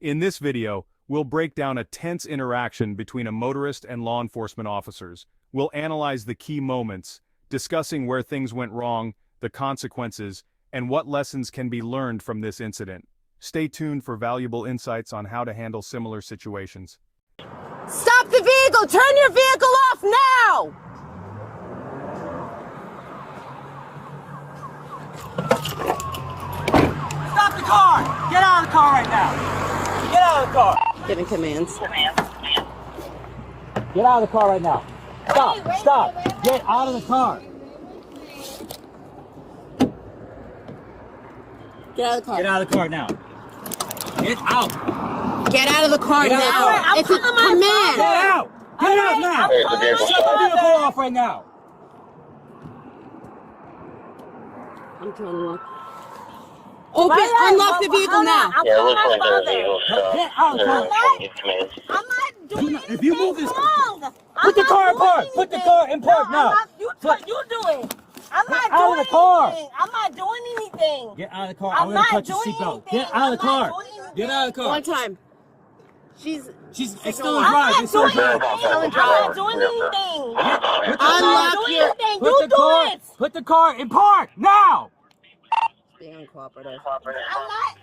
In this video, we'll break down a tense interaction between a motorist and law enforcement officers. We'll analyze the key moments, discussing where things went wrong, the consequences, and what lessons can be learned from this incident. Stay tuned for valuable insights on how to handle similar situations. Stop the vehicle! Turn your vehicle off now! Stop the car! Get out of the car right now! Get out of the car! Giving commands. Get out of the car right now! Stop! Stop! Get out of the car! Get out of the car. Get out of the car now! Get out! Get out of the car Get out of the now! car. It's a command! Get out! Get out now! Shut the vehicle off right now! I'm trying to lock. Unlock the vehicle now! Yeah, we're going to the vehicle, so Get out of the car! I'm not doing anything If you move this, wrong. put the car in park! Put the car in park now! You do it. I'm not Get out of doing the car. anything. I'm not doing anything. Get out of the car! I'm I'm gonna not cut your doing seatbelt. anything. Get out of the I'm not car! doing anything. Get out of the car! One time. It's still a I'm drive. not It's still a doing drive. anything. I'm not doing anything. Unlock doing your... anything. Put You the do car. it. Put the car in park now. Being uncooperative.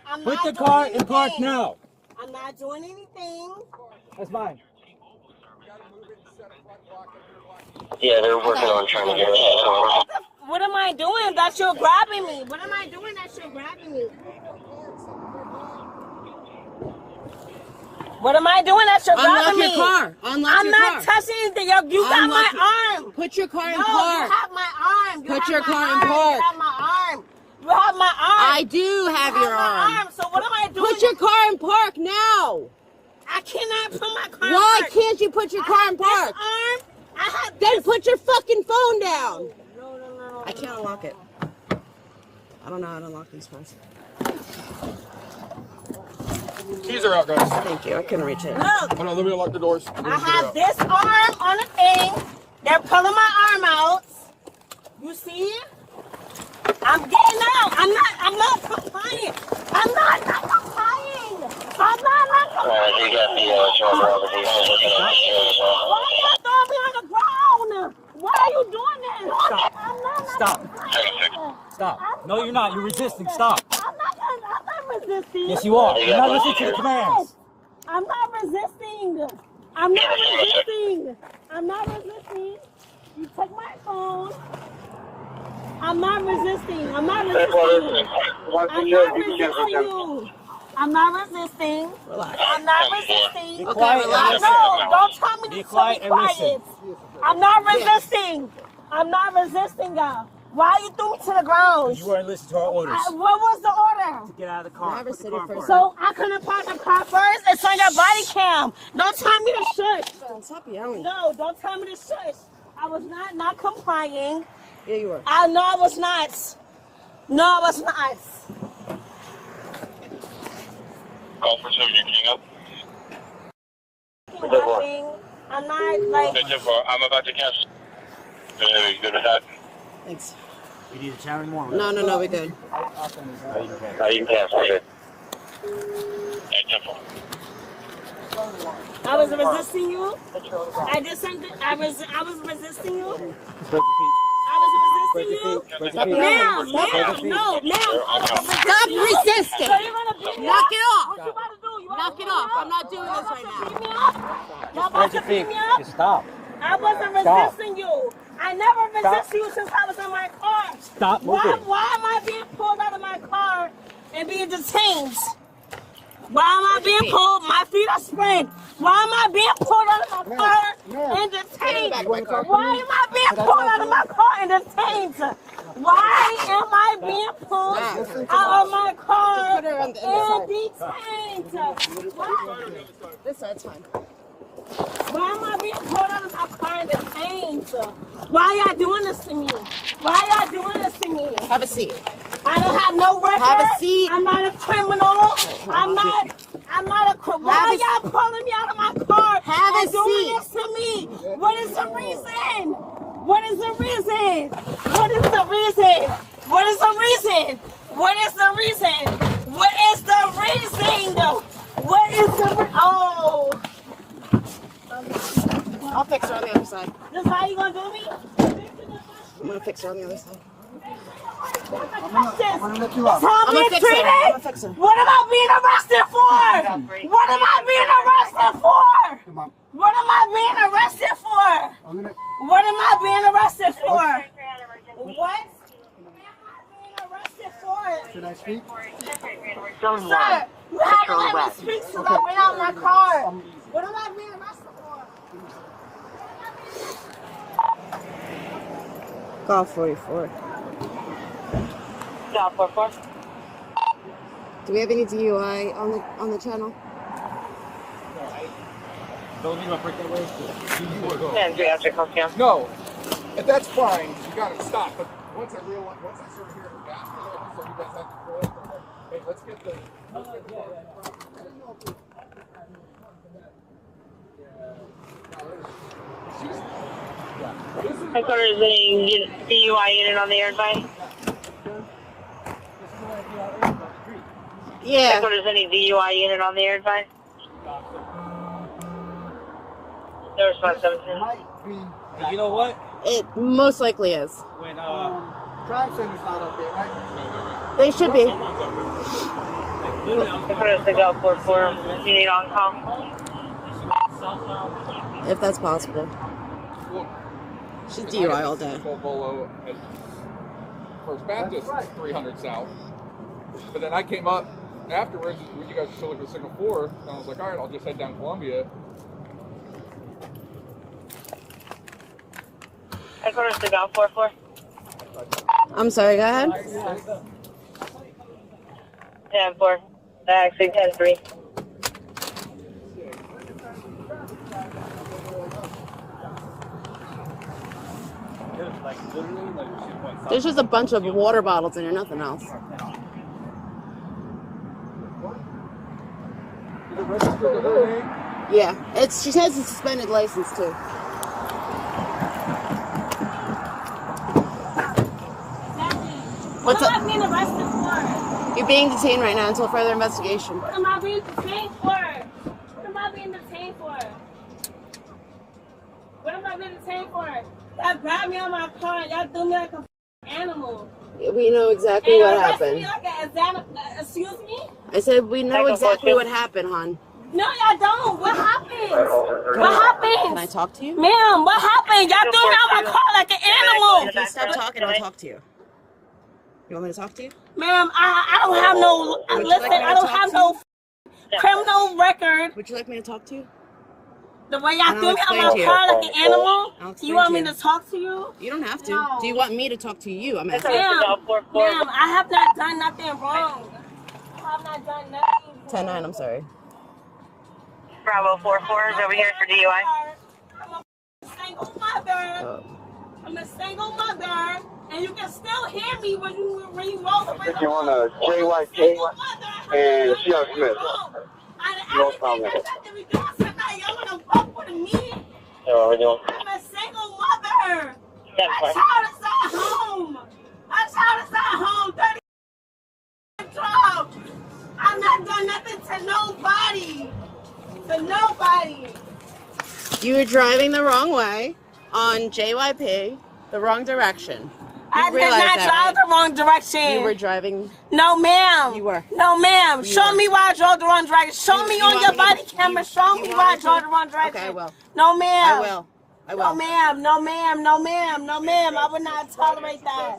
I'm Put not the doing car in park anything. now. I'm not doing anything. That's fine. Yeah, they're working on trying to get us. What am I doing that you're grabbing me? What am I doing that you're grabbing me? What am I doing that you're Unlock grabbing your me? car. Unlock I'm your not car. touching anything. You got Unlock my arm. Put your car in No, park. you have my arm. Put your car in park. You have my arm. You have my arm. I do have You your my arm. So what am I doing? Put your car in park now. I cannot put my car in Why park. can't you put your car in This park? arm. I have Then put your fucking phone down. No. I can't unlock it. I don't know how to unlock these phones. Keys are out, guys. Thank you. I couldn't reach it. Look, Hold on, let me unlock the doors. I have this arm on the thing. They're pulling my arm out. You see? I'm getting out. I'm not complying. I'm not complying. I'm not complying. You got the shoulder over the Why you throwing me on the ground? Why are you doing this? I'm not Stop. Stop. No, you're not. You're resisting. Stop. I'm not resisting. Yes, you are. You're not listening to the commands. I'm not resisting. I'm not resisting. I'm not resisting. You take my phone. I'm not resisting. I'm not resisting. I'm not resisting you. I'm not resisting. Relax. I'm not resisting. Be quiet and No, listen. don't tell me to Be be quiet and listen. I'm not resisting. I'm not resisting, y'all. Why you threw me to the ground? You weren't listening to our orders. What was the order? Get out of the car. Never Put the sit car it in first. park. So I couldn't park the car first? It's on your body cam. Don't tell me to shush. Stop yelling. No, don't tell me to shush. I was not complying. Yeah, you were. I know I was not. No, I was not. Call for service, King up. Nothing. I'm not like. I'm about to cancel. You good with that? Thanks. We need to chat anymore. No, we good. You can cancel it. I was resisting you. I did something. I was resisting you. I was resisting you. Now, Stop resisting. So you're gonna beat me Knock up? it off. What you about to do? You wanna Knock beat it me off. up? I'm not doing this right Beat now. me up? Y'all about to beat me up? Just stop. I wasn't resisting you. I never resisted you since I was in my car. Stop moving. Why am I being pulled out of my car and being detained? Why am I being pulled? My feet are sprained. Why am I being pulled out of my car and detained? Why am I being pulled out of my car and detained? Why am I being pulled out of my car and detained? Why? This side's fine. Why am I being pulled out of my car and detained? Why y'all doing this to me? Why y'all doing this to me? Have a seat. I don't have no record. Have a seat. I'm not a criminal. I'm not a criminal. Why y'all pulling me out of my car Have a and doing seat. this to me? What is the reason? What is the reason? What is the reason? What is the reason? What is the reason? What is the reason? What fix her on the other side. This is how you gonna do me? I'm gonna fix her on the other side. I'm gonna let you up. How I'm being fix her. I'm treated? gonna fix her. What am I being arrested for? What am I being arrested for? Come on. What am I being arrested for? I'm gonna. What am I being arrested for? What am I being arrested for? Should I speak? Sir, you haven't let me speak since I went out in my car. What am I being arrested for? Call 44. Stop, 44. Do we have any DUI on the channel? Don't leave my break that way. You want to go? And three after come down. No. If that's fine, you gotta stop. But once I realize, once I started hearing the gas, so you guys have to pull it. I'm like, hey, let's get the. Headquarters, is any DUI unit on the air advice? Yeah. Headquarters, any DUI unit on the air advice? No response, 17. Might be. You know what? It most likely is. When Crime Center's not up there, right? They should be. Headquarters to go 44. You need on call. If that's possible. look, She's DUI all day. Bolo at First Baptist, 300 South. But then I came up afterwards when you guys were still looking at Signal 4, and I was like, all right, I'll just head down Columbia. Headquarters to go 44. I'm sorry, go ahead. 10-4. Actually, 10-3. There's just a bunch of water bottles in here, nothing else. Yeah, she has a suspended license too. What's What am up? I being arrested for? You're being detained right now until further investigation. What am I being detained for? What am I being detained for? What am I being detained for? Y'all grabbed me on my car and y'all threw me like a animal. We know exactly And what arrested happened. me like excuse me? I said we know exactly what happened, hon. No, y'all don't. What happened? What happened? Can I talk to you? Ma'am, what happened? Y'all threw me on my car like an animal. If you stop talking, I'll talk to you. You want me to talk to you? Ma'am, I don't have no, Would you listen, like me to I don't talk have to no criminal record. Would you like me to talk to you? The way y'all And threw I'll me on explain my to you. car like an animal, I'll explain you want to me you. to talk to you? You don't have to. No. Do you want me to talk to you? I'm asking. Ma'am, I have not done nothing wrong. I have not done nothing wrong. 10-9, I'm sorry. Bravo 44 is over here for DUI. I'm a single mother. Oh. I'm a single mother, and you can still hear me when you roll the window. If you want a JYK and CR Smith. No problem. So we're doing I'm a single mother. 10-4. My child is at home. My child is at home. 30 12. I've not done nothing to nobody. To nobody. You were driving the wrong way on JYP, the wrong direction. I did realize not that, drive right? the wrong direction. You were driving. No, ma'am. You were. No, ma'am. You Show were. me why I drove the wrong direction. Show me You on want your me- body camera. Show you me want why I me drove to? the wrong direction. Okay, I will. No, ma'am. I will. I will. No, ma'am. No, ma'am. No, ma'am. No, ma'am. I would not tolerate that.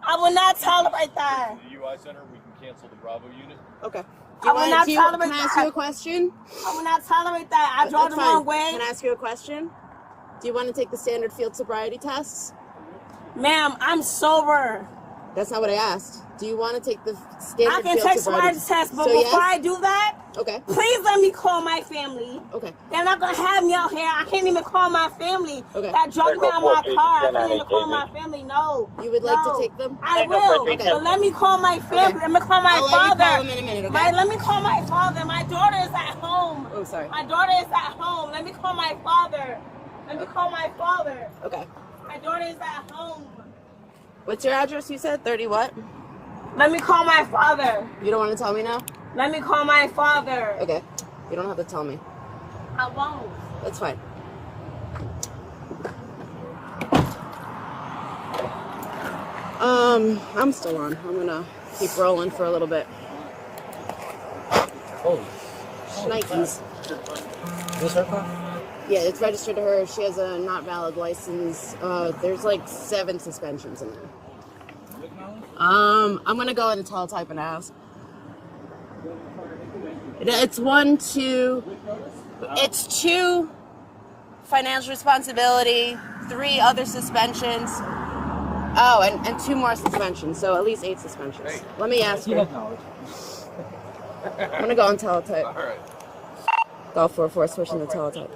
I will not tolerate that. The UI Center, we can cancel the Bravo unit. Okay. I will not tolerate Can I ask that. you a question? I will not tolerate that. I drove That's the fine. wrong way. Can I ask you a question? Do you want to take the standard field sobriety tests? Ma'am, I'm sober. That's not what I asked. Do you want to take the I standard can field take sobriety sobriety test, but So, before yes? I do that, Okay. please let me call my family. Okay. They're not gonna have me out here. I can't even call my family. Okay. That drugged me on my car. I can't even call my family. No. You would like No. to take them? I will. Okay. But let me call my family. Okay. Let me call my I'll let you father. call them in a minute, okay? Right? Let me call my father. My daughter is at home. Oh, sorry. My daughter is at home. Let me call my father. Let me call my father. Okay. My daughter is at home. What's your address? You said 30 what? Let me call my father. You don't want to tell me now? Let me call my father. Okay. You don't have to tell me. I won't. That's fine. I'm still on. I'm gonna keep rolling for a little bit. Oh, Nikes. this her car? Yeah, it's registered to her. She has a not valid license. There's like 7 suspensions in there. I'm gonna go ahead and teletype and ask. It's 1, 2. It's 2 financial responsibility, 3 other suspensions. Oh, and 2 more suspensions. So at least 8 suspensions. Hey. Let me ask He her. has knowledge. I'm gonna go on teletype. All right. Go for switching to teletype.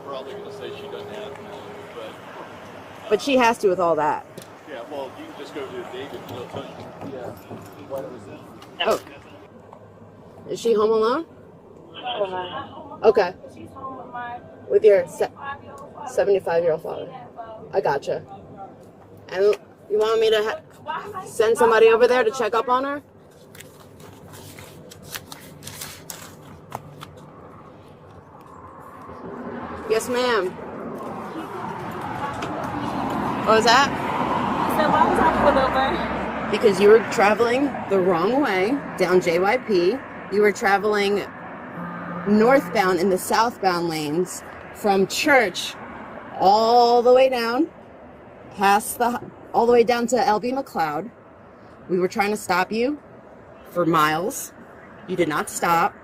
Probably going to say she doesn't have knowledge, But she has to with all that. yeah, well, you can just go to David and he'll tell you. Yeah. Oh. Is she home alone? Okay. With your 75-year-old father. I gotcha. And you want me to send somebody over there to check up on her? Yes, ma'am. What was that? So why was I pulled over? Because you were traveling the wrong way down JYP. You were traveling northbound in the southbound lanes from Church all the way down, all the way down to LB McLeod. We were trying to stop you for miles. You did not stop.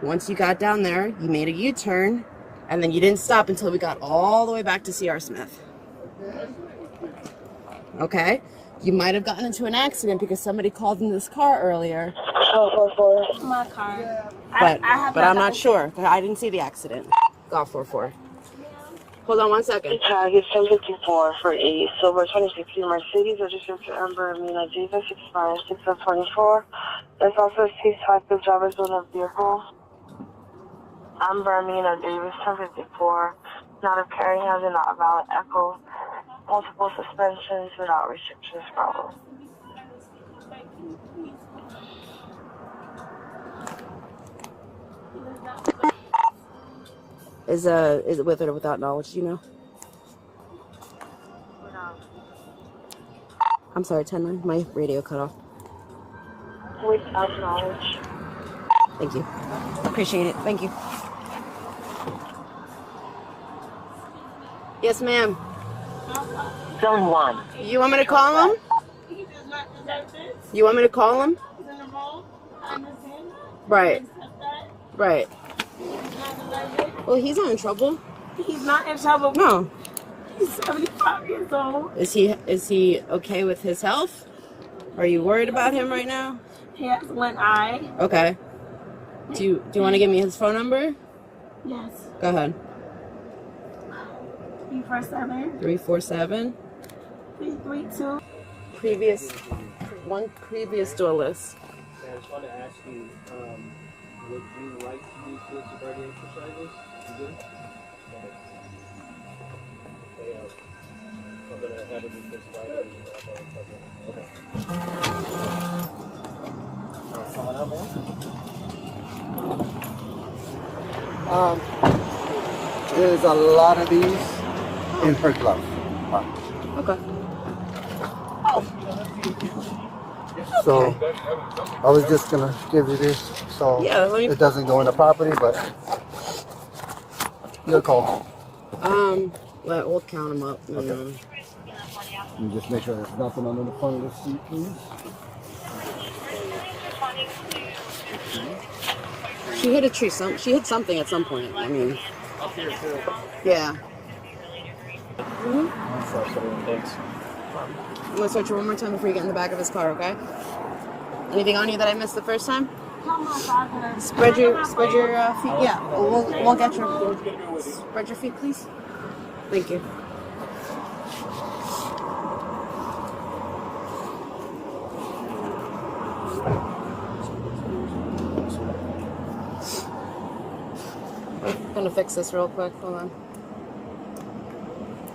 Once you got down there, you made a U-turn, and then you didn't stop until we got all the way back to CR Smith. Okay? You might have gotten into an accident because somebody called in this car earlier. My car. But I I'm not sure. I didn't see the accident. Golf 44. Hold on 1 second. Tag is 1054 for a silver 2016 Mercedes registered to Amber Amina Davis, expired 6 of 24. There's also a C-type of driver's owner vehicle. Amber Amina Davis, 1054. Not of carrying has a not valid echo. Multiple suspensions without restrictions problem. Is it with or without knowledge, do you know? I'm sorry, 10-9. My radio cut off. Without knowledge. Thank you. Appreciate it. Thank you. Yes, ma'am. Zone 1. You want me to call him? You want me to call him? Right. Right. Well, he's not in trouble. He's not in trouble. No. He's 75 years old. Is he okay with his health? Are you worried about him right now? He has one eye. Okay. Do you want to give me his phone number? Yes. Go ahead. 347. 347. 332. Previous duelist. I just want to ask you, would you like to do field sobriety exercises? You good? Okay. I'm going to have it do field sobriety. Okay. Someone out, man? There's a lot of these in her glove. Okay. So I was just gonna give you this so Yeah, let me- it doesn't go in the property, but your call. We'll count them up. Okay. And just make sure there's nothing under the front of the seat, please. She hit a tree. She hit something at some point. I mean, yeah. Thanks. I'm gonna search you one more time before you get in the back of his car, okay? Anything on you that I missed the first time? Spread your feet. Yeah, we'll get your. Spread your feet, please. Thank you. I'm gonna fix this real quick. Hold on.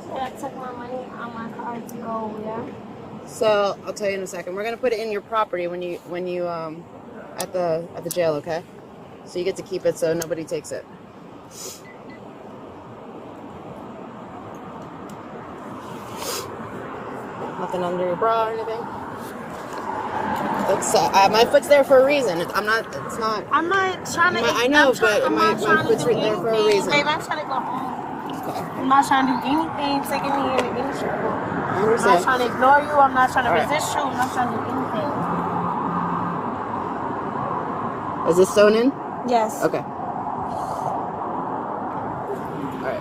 So I took my money on my card to go where? So I'll tell you in a second. We're gonna put it in your property when you at the jail, okay? So you get to keep it so nobody takes it. Nothing under your bra or anything? It's, my foot's there for a reason. I'm not, it's not. I'm not trying to. I know, but my foot's do there for a reason. Babe, I'm trying to go home. Okay. I'm not trying to do anything, taking me in any trouble. I I'm understand. not trying to ignore you. I'm not trying to All right. resist you. I'm not trying to do anything. Is this sewn in? Yes. Okay. All right.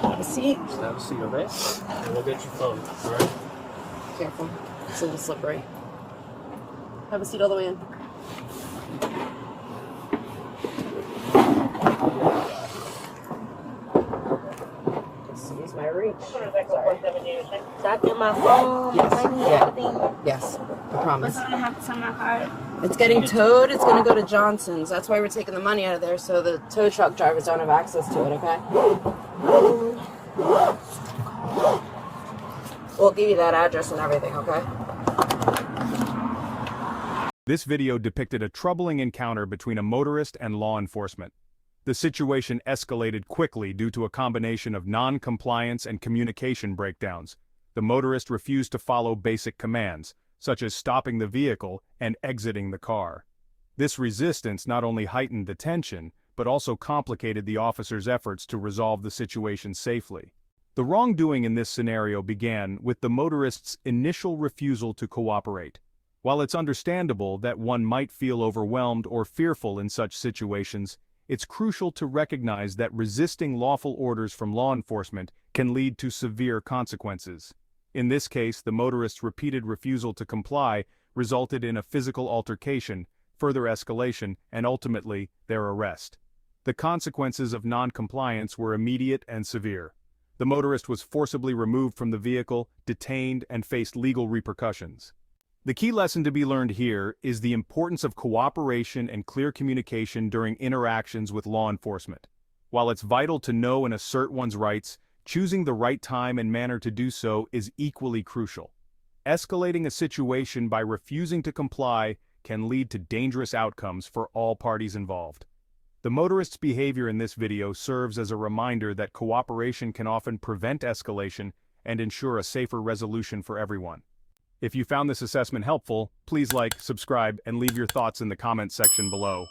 Have a seat. Just have a seat, okay? And we'll get your phone, all right? Careful. It's a little slippery. Have a seat all the way in. Use my reach. Sorry. Back in my phone, my money, everything. Yes, I promise. What's gonna happen to my card? It's getting towed. It's going to go to Johnson's. That's why we're taking the money out of there, so the tow truck drivers don't have access to it, okay? We'll give you that address and everything, okay? This video depicted a troubling encounter between a motorist and law enforcement. The situation escalated quickly due to a combination of non-compliance and communication breakdowns. The motorist refused to follow basic commands, such as stopping the vehicle and exiting the car. This resistance not only heightened the tension, but also complicated the officer's efforts to resolve the situation safely. The wrongdoing in this scenario began with the motorist's initial refusal to cooperate. While it's understandable that one might feel overwhelmed or fearful in such situations, it's crucial to recognize that resisting lawful orders from law enforcement can lead to severe consequences. In this case, the motorist's repeated refusal to comply resulted in a physical altercation, further escalation, and ultimately, their arrest. The consequences of non-compliance were immediate and severe. The motorist was forcibly removed from the vehicle, detained, and faced legal repercussions. The key lesson to be learned here is the importance of cooperation and clear communication during interactions with law enforcement. While it's vital to know and assert one's rights, choosing the right time and manner to do so is equally crucial. Escalating a situation by refusing to comply can lead to dangerous outcomes for all parties involved. The motorist's behavior in this video serves as a reminder that cooperation can often prevent escalation and ensure a safer resolution for everyone. If you found this assessment helpful, please like, subscribe, and leave your thoughts in the comments section below.